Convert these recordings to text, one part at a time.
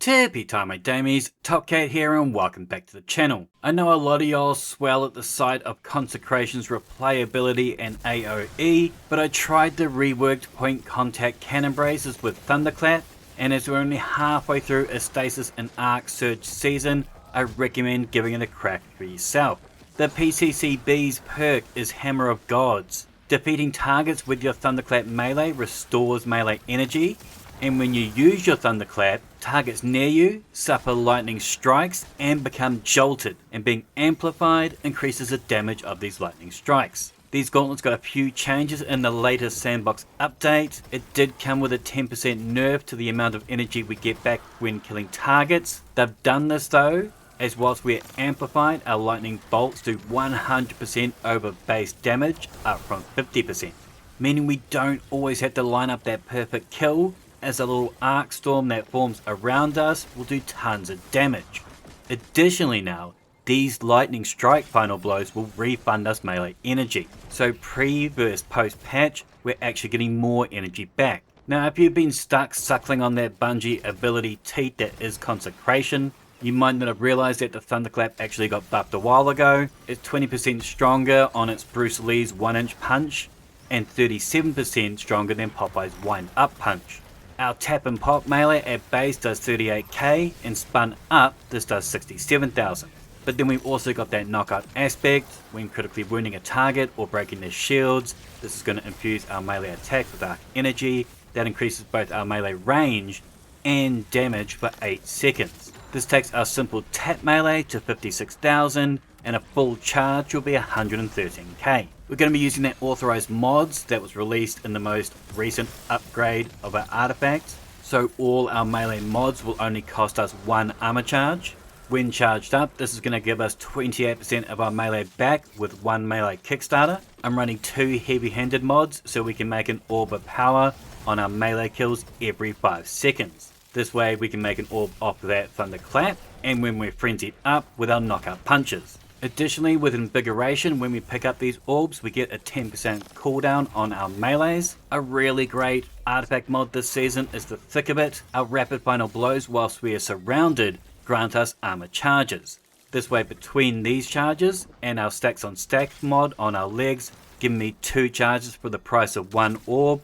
Tippy time my damies, Top Cat here and welcome back to the channel. I know a lot of y'all swell at the sight of Consecration's replayability and AoE, but I tried the reworked point contact cannon braces with Thunderclap, and as we're only halfway through a Stasis and Arc Surge season, I recommend giving it a crack for yourself. The PCCB's perk is Hammer of Gods. Defeating targets with your Thunderclap melee restores melee energy, and when you use your Thunderclap, targets near you suffer lightning strikes and become jolted, and being amplified increases the damage of these lightning strikes. These gauntlets got a few changes in the latest Sandbox update. It did come with a 10% nerf to the amount of energy we get back when killing targets. They've done this though, as whilst we're amplified, our lightning bolts do 100% over base damage, up from 50%. Meaning we don't always have to line up that perfect kill, as a little arc storm that forms around us will do tons of damage. Additionally now, these lightning strike final blows will refund us melee energy. So pre versus post patch, we're actually getting more energy back. Now if you've been stuck suckling on that Bungie ability teat that is Consecration, you might not have realized that the Thunderclap actually got buffed a while ago. It's 20% stronger on its Bruce Lee's 1-inch punch, and 37% stronger than Popeye's wind-up punch. Our tap and pop melee at base does 38k, and spun up this does 67,000. But then we've also got that knockout aspect. When critically wounding a target or breaking their shields, this is going to infuse our melee attack with arc energy. That increases both our melee range and damage for 8 seconds. This takes our simple tap melee to 56,000, and a full charge will be 113k. We're going to be using that authorized mods that was released in the most recent upgrade of our artifacts. So all our melee mods will only cost us 1 armor charge. When charged up, this is going to give us 28% of our melee back with 1 melee kickstarter. I'm running 2 heavy-handed mods so we can make an orb of power on our melee kills every 5 seconds. This way we can make an orb off of that Thunderclap, and when we're frenzied up with our knockout punches. Additionally, with Invigoration, when we pick up these orbs, we get a 10% cooldown on our melees. A really great artifact mod this season is the thick of it. Our rapid final blows whilst we are surrounded grant us armor charges. This way, between these charges and our stacks on stack mod on our legs, give me 2 charges for the price of 1 orb.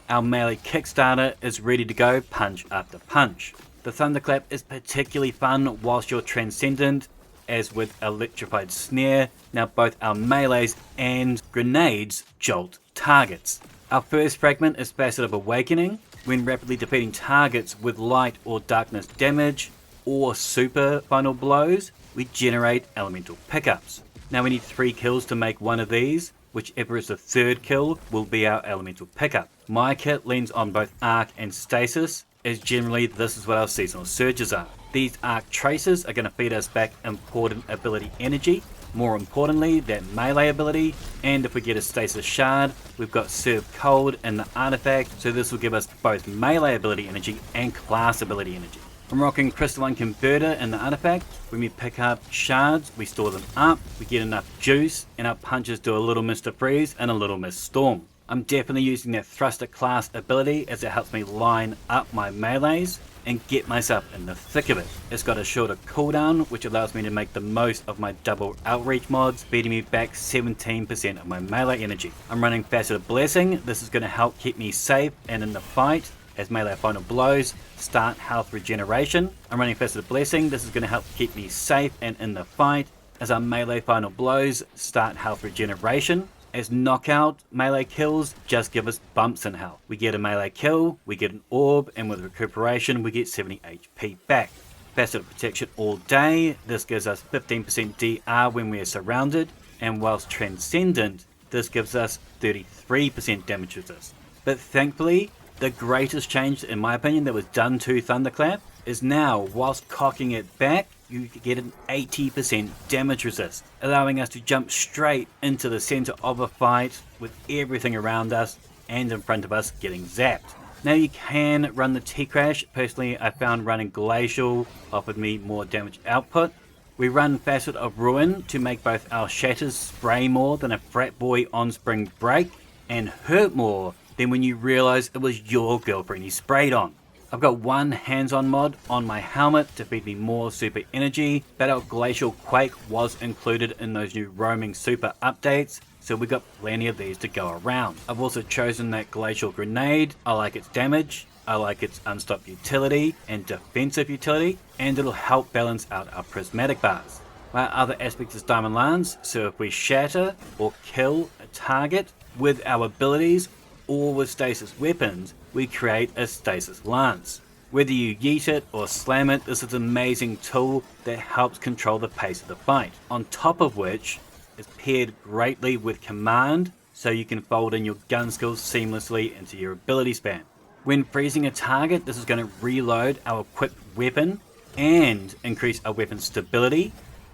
Our melee kickstarter is ready to go punch after punch. The Thunderclap is particularly fun whilst you're transcendent, as with Electrified Snare. Now both our melees and grenades jolt targets. Our first fragment is Facet of Awakening. When rapidly defeating targets with light or darkness damage or super final blows, we generate elemental pickups. Now we need 3 kills to make one of these. Whichever is the 3rd kill will be our elemental pickup. My kit leans on both arc and stasis, as generally this is what our seasonal surges are. These arc traces are going to feed us back important ability energy, more importantly that melee ability, and if we get a stasis shard, we've got Serve Cold in the artifact, so this will give us both melee ability energy and class ability energy. I'm rocking Crystalline Converter in the artifact. When we pick up shards, we store them up, we get enough juice, and our punches do a little Mr. Freeze and a little Miss Storm. I'm definitely using that Thruster class ability as it helps me line up my melees and get myself in the thick of it. It's got a shorter cooldown, which allows me to make the most of my double outreach mods, feeding me back 17% of my melee energy. I'm running Facet of Blessing. This is going to help keep me safe and in the fight, as melee final blows start health regeneration. I'm running Facet of Blessing. This is going to help keep me safe and in the fight, as our melee final blows start health regeneration. As knockout melee kills just give us bumps in health. We get a melee kill, we get an orb, and with recuperation we get 70 HP back. Facet of Protection all day. This gives us 15% DR when we are surrounded, and whilst transcendent, this gives us 33% damage resist. But thankfully, the greatest change in my opinion that was done to Thunderclap is now, whilst cocking it back, you get an 80% damage resist, allowing us to jump straight into the center of a fight with everything around us and in front of us getting zapped. Now you can run the T-Crash. Personally, I found running Glacial offered me more damage output. We run Facet of Ruin to make both our shatters spray more than a frat boy on spring break and hurt more than when you realize it was your girlfriend you sprayed on. I've got one hands-on mod on my helmet to feed me more super energy, but our Glacial Quake was included in those new roaming super updates, so we got plenty of these to go around. I've also chosen that Glacial Grenade. I like its damage, I like its unstop utility and defensive utility, and it'll help balance out our prismatic bars. My other aspect is Diamond Lance, so if we shatter or kill a target with our abilities or with stasis weapons, we create a stasis lance. Whether you yeet it or slam it, this is an amazing tool that helps control the pace of the fight. On top of which, it's paired greatly with command, so you can fold in your gun skills seamlessly into your ability span. When freezing a target, this is going to reload our equipped weapon and increase our weapon's stability,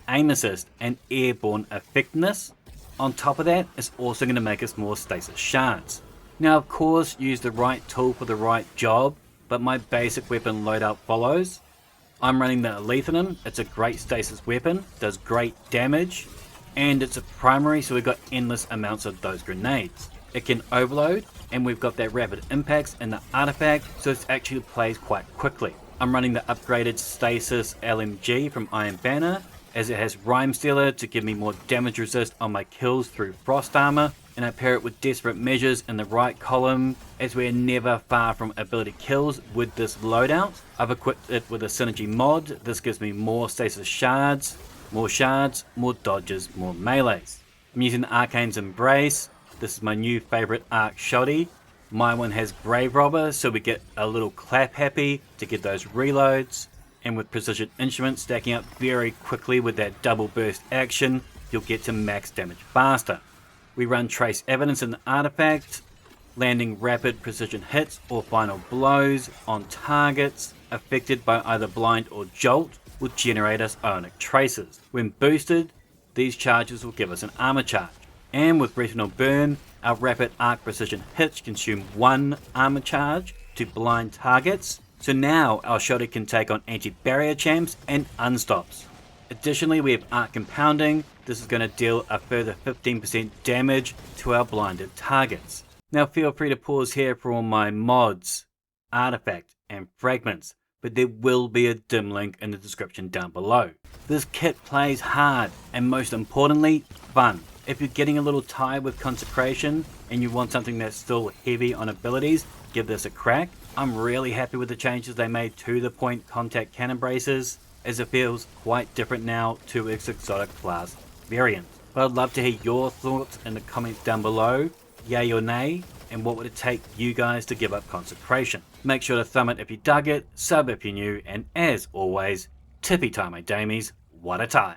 aim assist, and airborne effectiveness. On top of that, it's also going to make us more stasis shards. Now of course, use the right tool for the right job, but my basic weapon loadout follows. I'm running the Alethanum. It's a great stasis weapon, does great damage, and it's a primary, so we've got endless amounts of those grenades. It can overload, and we've got that rapid impacts in the artifact, so it actually plays quite quickly. I'm running the upgraded stasis LMG from Iron Banner, as it has Rhyme Stealer to give me more damage resist on my kills through frost armor, and I pair it with Desperate Measures in the right column, as we're never far from ability kills with this loadout. I've equipped it with a synergy mod. This gives me more stasis shards, more dodges, more melees. I'm using the Arcane's Embrace. This is my new favorite arc shoddy. My one has Grave Robber, so we get a little clap happy to get those reloads. And with Precision Instruments stacking up very quickly with that double burst action, you'll get to max damage faster. We run Trace Evidence in the artifact, landing rapid precision hits or final blows on targets affected by either blind or jolt will generate us Ionic Traces. When boosted, these charges will give us an armor charge. And with Retinal Burn, our rapid arc precision hits consume one armor charge to blind targets. So now our shoddy can take on anti-barrier champs and unstops. Additionally, we have Arc Compounding. This is going to deal a further 15% damage to our blinded targets. Now feel free to pause here for all my mods, artifact and fragments, but there will be a dim link in the description down below. This kit plays hard and most importantly, fun. If you're getting a little tired with consecration and you want something that's still heavy on abilities, give this a crack. I'm really happy with the changes they made to the point contact cannon braces, as it feels quite different now to its exotic class variant. But I'd love to hear your thoughts in the comments down below, yay or nay, and what would it take you guys to give up consecration. Make sure to thumb it if you dug it, sub if you're new, and as always, tippy tie my damies, what a tie.